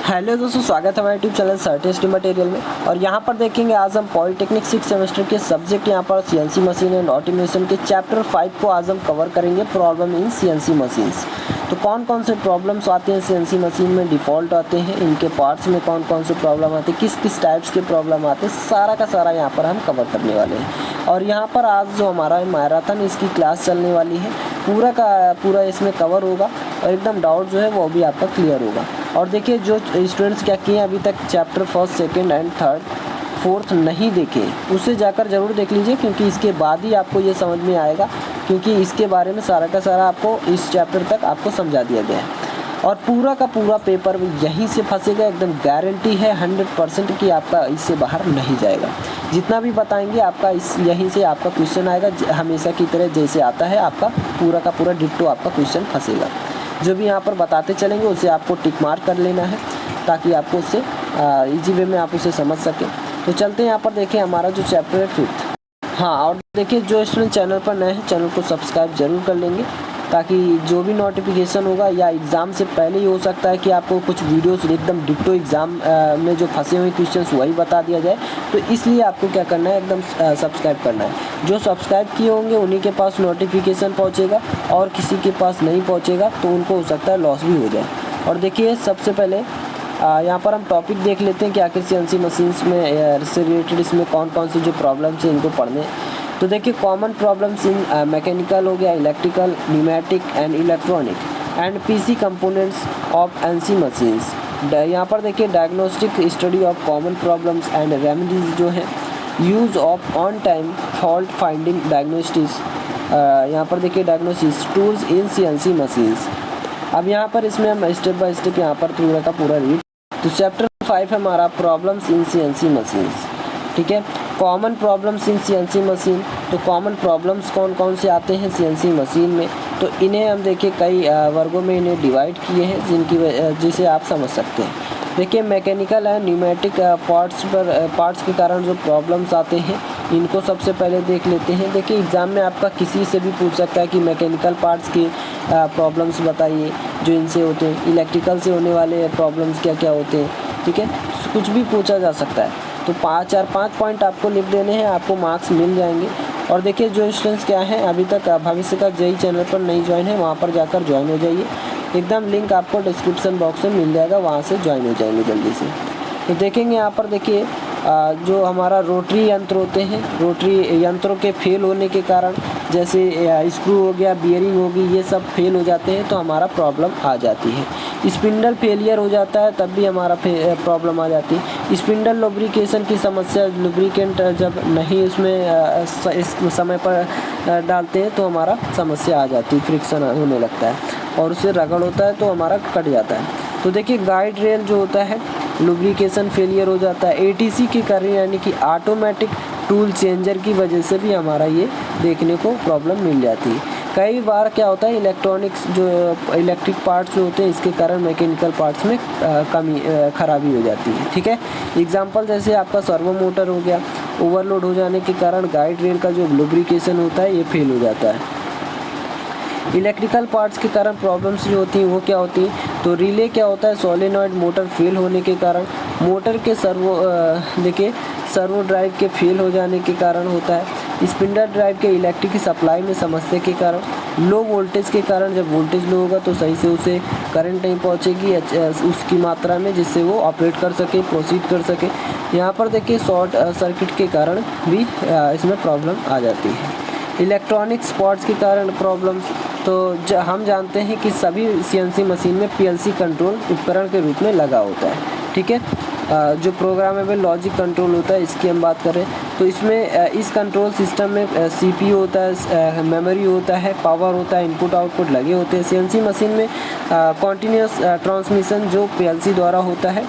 Hello दोस्तों, स्वागत है हमारे YouTube channel sir test material में। और यहाँ पर देखेंगे आज हम पॉलिटेक्निक 6 सेमेस्टर के सब्जेक्ट यहाँ पर सीएनसी मशीन एंड ऑटोमेशन के चैप्टर 5 को आज हम कवर करेंगे, प्रॉब्लम इन सीएनसी मशीन्स। तो कौन कौन से प्रॉब्लम्स आते हैं सीएनसी मशीन में, डिफ़ॉल्ट आते हैं, इनके पार्ट्स में कौन कौन से प्रॉब्लम आते हैं, किस किस टाइप्स के प्रॉब्लम आते हैं, सारा का सारा यहाँ पर हम कवर करने वाले हैं। और यहाँ पर आज जो हमारा मैराथन इसकी क्लास चलने वाली है, पूरा का पूरा इसमें कवर होगा और एकदम डाउट जो है वो भी आपका क्लियर होगा। और देखिए, जो स्टूडेंट्स क्या किए अभी तक चैप्टर 1, 2 एंड 3, 4 नहीं देखे, उसे जाकर ज़रूर देख लीजिए, क्योंकि इसके बाद ही आपको ये समझ में आएगा, क्योंकि इसके बारे में सारा का सारा आपको इस चैप्टर तक आपको समझा दिया गया है। और पूरा का पूरा पेपर यहीं से फंसेगा, एकदम गारंटी है 100% कि आपका इससे बाहर नहीं जाएगा। जितना भी बताएंगे आपका यहीं से आपका क्वेश्चन आएगा, हमेशा की तरह जैसे आता है आपका पूरा का पूरा डिट्टो आपका क्वेश्चन फंसेगा। जो भी यहाँ पर बताते चलेंगे उसे आपको टिक मार्क कर लेना है, ताकि आपको उससे इजी वे में आप उसे समझ सकें। तो चलते हैं यहाँ पर देखें हमारा जो चैप्टर है 5th। हाँ, और देखिए, जो स्टूडेंट चैनल पर नए हैं चैनल को सब्सक्राइब जरूर कर लेंगे, ताकि जो भी नोटिफिकेशन होगा, या एग्ज़ाम से पहले ही हो सकता है कि आपको कुछ वीडियोस एकदम डिट्टो एग्ज़ाम में जो फंसे हुए क्वेश्चंस वही बता दिया जाए। तो इसलिए आपको क्या करना है, एकदम सब्सक्राइब करना है। जो सब्सक्राइब किए होंगे उन्हीं के पास नोटिफिकेशन पहुंचेगा, और किसी के पास नहीं पहुंचेगा तो उनको हो सकता है लॉस भी हो जाए। और देखिए, सबसे पहले यहाँ पर हम टॉपिक देख लेते हैं कि आखिर सीएनसी मशीन्स में से रिलेटेड इसमें कौन कौन से जो प्रॉब्लम्स हैं इनको पढ़ने। तो देखिए, कॉमन प्रॉब्लम्स इन मैकेनिकल हो गया, electrical, pneumatic and electronic and PC components of NC machines. यहाँ पर देखिए, diagnostic study of common problems and remedies जो है, use of on time fault finding diagnostics. यहाँ पर देखिए, diagnosis tools in CNC machines. अब यहाँ पर इसमें हम स्टेप बाय स्टेप यहाँ पर पूरा का पूरा रीड। तो चैप्टर 5 है हमारा प्रॉब्लम्स इन सीएनसी मशीन्स। ठीक है, common problems in CNC machine. तो कॉमन प्रॉब्लम्स कौन कौन से आते हैं सीएनसी मशीन में, तो इन्हें हम देखिए कई वर्गों में इन्हें डिवाइड किए हैं, जिसे आप समझ सकते हैं। देखिए, मैकेनिकल एंड न्यूमेटिक पार्ट्स के कारण जो प्रॉब्लम्स आते हैं, इनको सबसे पहले देख लेते हैं। देखिए, एग्ज़ाम में आपका किसी से भी पूछ सकता है कि मैकेनिकल पार्ट्स की प्रॉब्लम्स बताइए जो इनसे होते हैं, इलेक्ट्रिकल से होने वाले प्रॉब्लम्स क्या क्या होते हैं। ठीक है, कुछ भी पूछा जा सकता है। तो 5 पॉइंट आपको लिख देने हैं, आपको मार्क्स मिल जाएंगे। और देखिए, जो स्टूडेंट्स क्या हैं अभी तक भविष्य का जेईई चैनल पर नहीं ज्वाइन है, वहाँ पर जाकर ज्वाइन हो जाइए। एकदम लिंक आपको डिस्क्रिप्शन बॉक्स में मिल जाएगा, वहाँ से ज्वाइन हो जाएंगे जल्दी से। तो देखेंगे यहाँ पर देखिए, जो हमारा रोटरी यंत्र होते हैं, रोटरी यंत्रों के फेल होने के कारण, जैसे स्क्रू हो गया, बियरिंग होगी, ये सब फेल हो जाते हैं तो हमारा प्रॉब्लम आ जाती है। स्पिंडल फेलियर हो जाता है तब भी हमारा प्रॉब्लम आ जाती है। स्पिंडल लुब्रिकेशन की समस्या, लुब्रिकेंट जब नहीं उसमें इस समय पर डालते हैं तो हमारा समस्या आ जाती है, फ्रिक्शन होने लगता है और उससे रगड़ होता है तो हमारा कट जाता है। तो देखिए, गाइड रेल जो होता है, लुब्रिकेशन फेलियर हो जाता है। एटीसी के कारण, यानी कि ऑटोमेटिक टूल चेंजर की वजह से भी हमारा ये देखने को प्रॉब्लम मिल जाती है। कई बार क्या होता है, इलेक्ट्रॉनिक्स जो इलेक्ट्रिक पार्ट्स जो होते हैं, इसके कारण मैकेनिकल पार्ट्स में खराबी हो जाती है। ठीक है, एग्जांपल जैसे आपका सर्वो मोटर हो गया, ओवरलोड हो जाने के कारण गाइड रेल का जो लुब्रिकेशन होता है ये फेल हो जाता है। इलेक्ट्रिकल पार्ट्स के कारण प्रॉब्लम्स जो होती हैं वो क्या होती हैं, तो रिले क्या होता है, सोलेनॉइड मोटर फेल होने के कारण, मोटर के सर्वो ड्राइव के फेल हो जाने के कारण होता है। स्पिंडल ड्राइव के इलेक्ट्रिक सप्लाई में समस्या के कारण, लो वोल्टेज के कारण, जब वोल्टेज लो होगा तो सही से उसे करंट नहीं पहुंचेगी उसकी मात्रा में, जिससे वो ऑपरेट कर सके, प्रोसीड कर सके। यहाँ पर देखिए, शॉर्ट सर्किट के कारण भी इसमें प्रॉब्लम आ जाती है। इलेक्ट्रॉनिक्स पार्ट्स के कारण प्रॉब्लम्स, तो हम जानते हैं कि सभी सीएनसी मशीन में पीएलसी कंट्रोल उपकरण के रूप में लगा होता है। ठीक है, जो प्रोग्रामेबल लॉजिक कंट्रोल होता है, इसकी हम बात करें तो इसमें इस कंट्रोल सिस्टम में सीपीयू होता है, मेमोरी होता है, पावर होता है, इनपुट आउटपुट लगे होते हैं। सीएनसी मशीन में कॉन्टीन्यूस ट्रांसमिशन जो पीएलसी द्वारा होता है।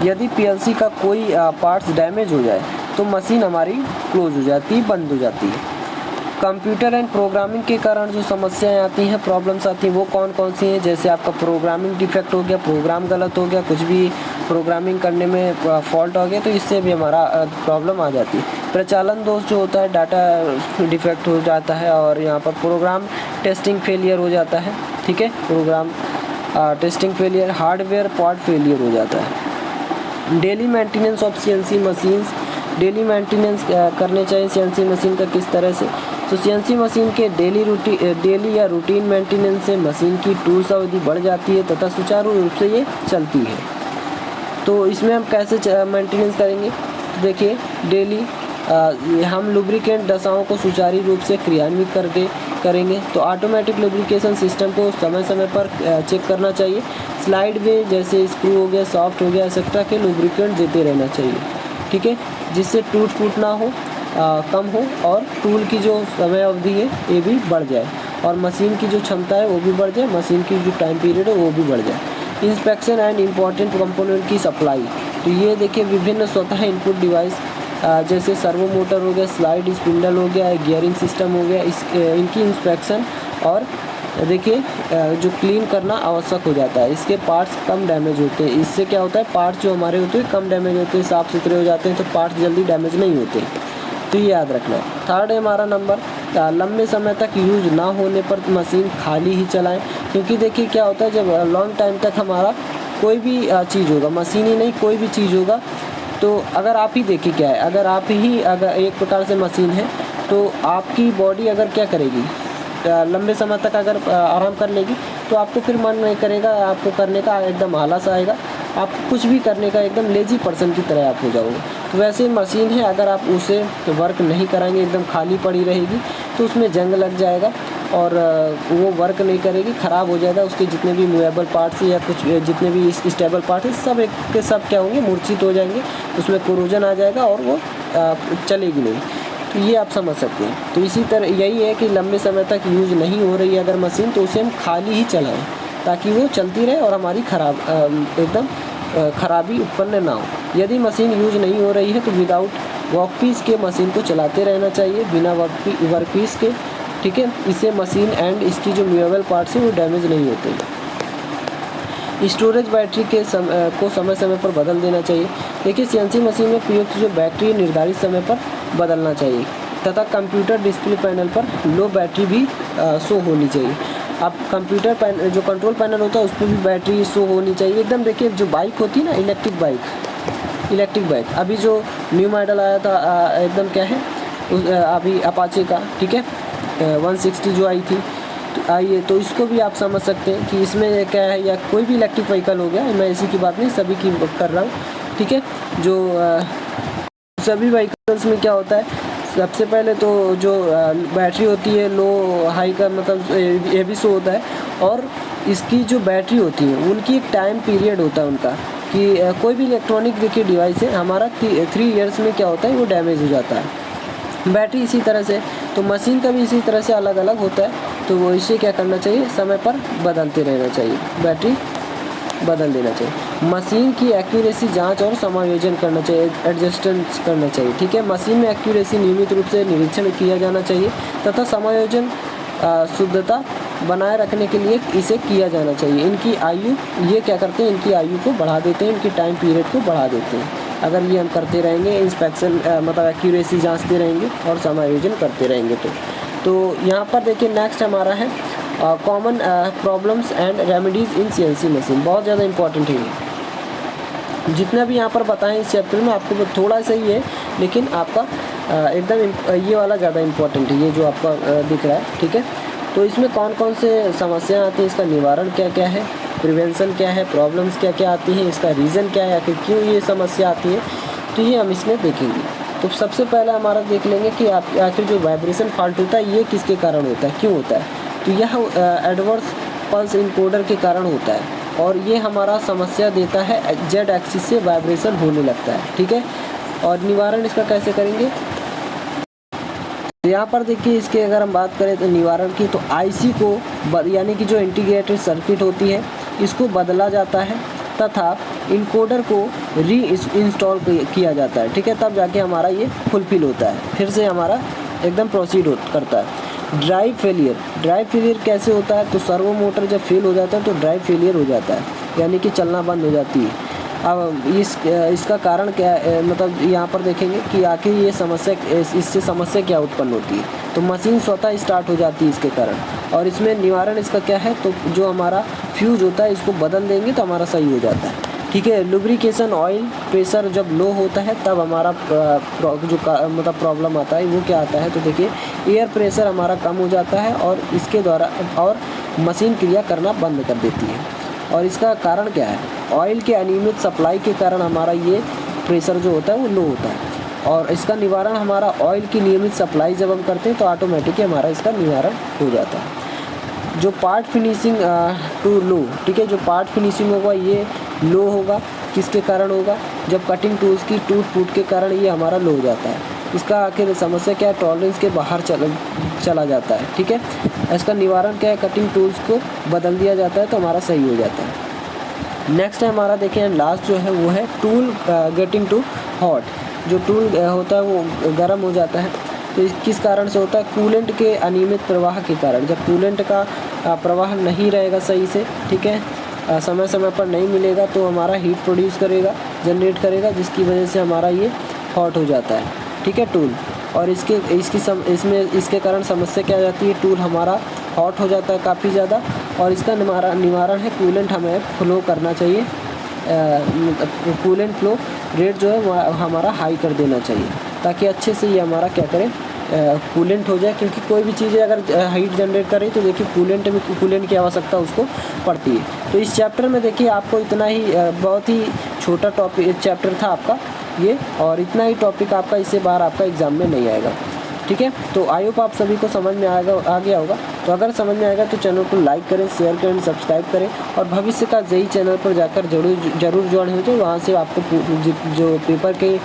यदि पीएलसी का कोई पार्ट्स डैमेज हो जाए तो मशीन हमारी क्लोज हो जाती है, बंद हो जाती है। कंप्यूटर एंड प्रोग्रामिंग के कारण जो समस्याएं आती हैं, प्रॉब्लम्स आती हैं, वो कौन कौन सी हैं, जैसे आपका प्रोग्रामिंग डिफेक्ट हो गया, प्रोग्राम गलत हो गया, कुछ भी प्रोग्रामिंग करने में फॉल्ट हो गया तो इससे भी हमारा प्रॉब्लम आ जाती है। प्रचालन दोष जो होता है, डाटा डिफेक्ट हो जाता है, और यहाँ पर प्रोग्राम टेस्टिंग फेलियर हो जाता है। ठीक है, program testing failure, hardware part failure हो जाता है। Daily maintenance of CNC machines, daily maintenance करने चाहिए सीएनसी मशीन का किस तरह से। तो सीएनसी मशीन के डेली या रूटीन मेंटेनेंस से मशीन की टूल्स अवधि बढ़ जाती है तथा सुचारू रूप से ये चलती है। तो इसमें हम कैसे मेंटेनेंस करेंगे, देखिए डेली हम लुब्रिकेंट दशाओं को सुचारू रूप से क्रियान्वित करके करेंगे। तो ऑटोमेटिक लुब्रिकेशन सिस्टम को समय समय पर चेक करना चाहिए। स्लाइड में जैसे स्क्रू हो गया, सॉफ्ट हो गया, एक्सेट्रा के लुब्रिकेंट देते रहना चाहिए, ठीक है, जिससे टूट फूट ना हो, कम हो और टूल की जो समय अवधि है ये भी बढ़ जाए और मशीन की जो क्षमता है वो भी बढ़ जाए, मशीन की जो टाइम पीरियड है वो भी बढ़ जाए। इंस्पेक्शन एंड इम्पॉर्टेंट कंपोनेंट की सप्लाई, तो ये देखिए विभिन्न स्वतः इनपुट डिवाइस जैसे सर्वो मोटर हो गया, स्लाइड स्पिंडल हो गया, गियरिंग सिस्टम हो गया, इनकी इंस्पेक्शन और देखिए जो क्लीन करना आवश्यक हो जाता है। इसके पार्ट्स कम डैमेज होते हैं, इससे क्या होता है पार्ट्स जो हमारे होते हैं कम डैमेज होते हैं, साफ़ सुथरे हो जाते हैं, तो पार्ट्स जल्दी डैमेज नहीं होते, तो ये याद रखना है। थर्ड है हमारा नंबर, लंबे समय तक यूज ना होने पर मशीन खाली ही चलाएं, क्योंकि देखिए क्या होता है जब लॉन्ग टाइम तक हमारा कोई भी चीज़ होगा, मशीन ही नहीं कोई भी चीज़ होगा, तो अगर आप ही देखिए क्या है, अगर एक प्रकार से मशीन है तो आपकी बॉडी अगर क्या करेगी, लंबे समय तक अगर आराम कर लेगी तो आपको फिर मन नहीं करेगा आपको करने का, एकदम आलस आएगा, आप कुछ भी करने का एकदम लेजी पर्सन की तरह आप हो जाओगे। तो वैसे मशीन है, अगर आप उसे वर्क नहीं कराएंगे, एकदम खाली पड़ी रहेगी तो उसमें जंग लग जाएगा और वो वर्क नहीं करेगी, ख़राब हो जाएगा। उसके जितने भी मूवेबल पार्ट्स या कुछ जितने भी स्टेबल पार्ट हैं सब एक के सब क्या होंगे, मूर्छित हो जाएंगे, उसमें कोरोजन आ जाएगा और वो चलेगी नहीं। तो ये आप समझ सकते हैं। तो इसी तरह यही है कि लंबे समय तक यूज नहीं हो रही है अगर मशीन, तो उसे हम खाली ही चलाएं ताकि वो चलती रहे और हमारी एकदम खराबी उत्पन्न ना हो। यदि मशीन यूज नहीं हो रही है तो विदाउट वर्कपीस के मशीन को चलाते रहना चाहिए, बिना वर्कपीस के, ठीक है। इससे मशीन एंड इसकी जो मूवेबल पार्ट्स हैं वो डैमेज नहीं होते। स्टोरेज बैटरी को समय समय पर बदल देना चाहिए। देखिए सीएनसी मशीन में प्रयुक्त जो बैटरी निर्धारित समय पर बदलना चाहिए तथा कंप्यूटर डिस्प्ले पैनल पर लो बैटरी भी शो होनी चाहिए। अब कंप्यूटर पैनल जो कंट्रोल पैनल होता है उस पर भी बैटरी शो होनी चाहिए एकदम। देखिए जो बाइक होती है ना, इलेक्ट्रिक बाइक अभी जो न्यू मॉडल आया था एकदम क्या है अभी अपाचे का, ठीक है, 160 जो आई थी, तो आइए तो इसको भी आप समझ सकते हैं कि इसमें क्या है, या कोई भी इलेक्ट्रिक व्हीकल हो गया, मैं इसी की बात नहीं सभी की कर रहा हूँ, ठीक है। जो सभी व्हीकल्स में क्या होता है, सबसे पहले तो जो बैटरी होती है लो हाई का मतलब ये भी शो होता है, और इसकी जो बैटरी होती है उनकी एक टाइम पीरियड होता है उनका, कि कोई भी इलेक्ट्रॉनिक देखिए डिवाइस है हमारा 3 ईयर्स में क्या होता है वो डैमेज हो जाता है। बैटरी इसी तरह से, तो मशीन का भी इसी तरह से अलग अलग होता है, तो वो इसे क्या करना चाहिए, समय पर बदलते रहना चाहिए, बैटरी बदल देना चाहिए। मशीन की एक्यूरेसी जांच और समायोजन करना चाहिए, एडजस्टमेंट करना चाहिए, ठीक है। मशीन में एक्यूरेसी नियमित रूप से निरीक्षण किया जाना चाहिए तथा समायोजन शुद्धता बनाए रखने के लिए इसे किया जाना चाहिए। इनकी आयु, ये क्या करते हैं, इनकी आयु को बढ़ा देते हैं, इनकी टाइम पीरियड को बढ़ा देते हैं। अगर ये हम करते रहेंगे, इंस्पेक्शन मतलब एक्यूरेसी जांचते रहेंगे और समायोजन करते रहेंगे। तो यहाँ पर देखिए नेक्स्ट हमारा है common problems and remedies in CNC machine. बहुत ज़्यादा इंपॉर्टेंट है ये, जितना भी यहाँ पर बताएं इस चैप्टर में आपको थोड़ा सा ही है, लेकिन आपका एकदम ये वाला ज़्यादा इंपॉर्टेंट है, ये जो आपका दिख रहा है, ठीक है। तो इसमें कौन कौन से समस्याएं आती हैं, इसका निवारण क्या क्या है, प्रिवेंशन क्या है, प्रॉब्लम्स क्या क्या आती हैं, इसका रीज़न क्या है, आखिर क्यों ये समस्या आती है, तो ये हम इसमें देखेंगे। तो सबसे पहले हमारा देख लेंगे कि आखिर जो वाइब्रेशन फॉल्ट होता है ये किसके कारण होता है, क्यों होता है। तो यह एडवर्स पल्स इनकोडर के कारण होता है और ये हमारा समस्या देता है जेड एक्सिस से वाइब्रेशन होने लगता है, ठीक है। और निवारण इसका कैसे करेंगे, तो यहाँ पर देखिए इसके अगर हम बात करें तो निवारण की, तो आईसी को यानी कि जो इंटीग्रेटेड सर्किट होती है इसको बदला जाता है तथा इनकोडर को री इंस्टॉल किया जाता है, ठीक है, तब जाके हमारा ये फुलफिल होता है, फिर से हमारा एकदम प्रोसीड करता है। ड्राइव फेलियर कैसे होता है, तो सर्वो मोटर जब फेल हो जाता है तो ड्राइव फेलियर हो जाता है, यानी कि चलना बंद हो जाती है। अब इसका कारण क्या है, मतलब यहाँ पर देखेंगे कि आखिर ये समस्या, इससे समस्या क्या उत्पन्न होती है। तो मशीन स्वतः स्टार्ट हो जाती है इसके कारण, और इसमें निवारण इसका क्या है, तो जो हमारा फ्यूज होता है इसको बदल देंगे तो हमारा सही हो जाता है। ठीक है, लुब्रिकेशन ऑयल प्रेशर जब लो होता है तब हमारा मतलब प्रॉब्लम आता है, वो क्या आता है, तो देखिए एयर प्रेशर हमारा कम हो जाता है और इसके द्वारा और मशीन क्रिया करना बंद कर देती है। और इसका कारण क्या है, ऑयल के अनियमित सप्लाई के कारण हमारा ये प्रेशर जो होता है वो लो होता है। और इसका निवारण हमारा ऑयल की नियमित सप्लाई जब हम करते हैं तो ऑटोमेटिकली हमारा इसका निवारण हो जाता है। जो पार्ट फिनिशिंग टू लो, ठीक है, जो पार्ट फिनिशिंग होगा ये लो होगा, किसके कारण होगा, जब कटिंग टूल्स की टूट फूट के कारण ये हमारा लो हो जाता है। इसका आखिर समस्या क्या है, टॉलरेंस के बाहर चला जाता है। ठीक है, इसका निवारण क्या है, कटिंग टूल्स को बदल दिया जाता है तो हमारा सही हो जाता है। नेक्स्ट है हमारा देखिए लास्ट जो है वो है टूल गेटिंग टू हॉट। जो टूल होता है वो गर्म हो जाता है, तो किस कारण से होता है, कूलेंट के अनियमित प्रवाह के कारण। जब कूलेंट का प्रवाह नहीं रहेगा सही से, ठीक है, समय समय पर नहीं मिलेगा तो हमारा हीट प्रोड्यूस करेगा, जनरेट करेगा, जिसकी वजह से हमारा ये हॉट हो जाता है। ठीक है, टूल, और इसके कारण समस्या क्या आ जाती है, टूल हमारा हॉट हो जाता है काफ़ी ज़्यादा। और इसका निवारण है कूलेंट हमें फ्लो करना चाहिए, कूलेंट फ्लो रेट जो है वो हमारा हाई कर देना चाहिए ताकि अच्छे से ये हमारा क्या करें, कूलेंट हो जाए। क्योंकि कोई भी चीज़ें अगर हीट जनरेट करे तो देखिए कूलेंट की आवश्यकता उसको पड़ती है। तो इस चैप्टर में देखिए आपको इतना ही, बहुत ही छोटा टॉपिक चैप्टर था आपका ये, और इतना ही टॉपिक आपका, इससे बाहर आपका एग्ज़ाम में नहीं आएगा। ठीक है, तो आई होप आप सभी को समझ में आ गया होगा। तो अगर समझ में आएगा तो चैनल को लाइक करें, शेयर करें, सब्सक्राइब करें और भविष्य का जेईई चैनल पर जाकर ज़रूर ज्वाइन हो जाए। वहाँ से आपको जो पेपर के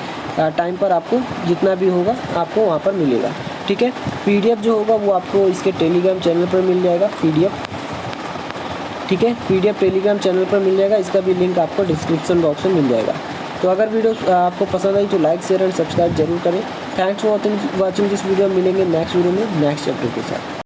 टाइम पर आपको जितना भी होगा आपको वहाँ पर मिलेगा। ठीक है, पीडीएफ जो होगा वो आपको इसके टेलीग्राम चैनल पर मिल जाएगा, पीडीएफ। ठीक है, पीडीएफ टेलीग्राम चैनल पर मिल जाएगा, इसका भी लिंक आपको डिस्क्रिप्शन बॉक्स में मिल जाएगा। तो अगर वीडियो आपको पसंद आई तो लाइक शेयर एंड सब्सक्राइब जरूर करें। Thanks for watching this video. मिलेंगे नेक्स्ट वीडियो में नेक्स्ट चैप्टर के साथ।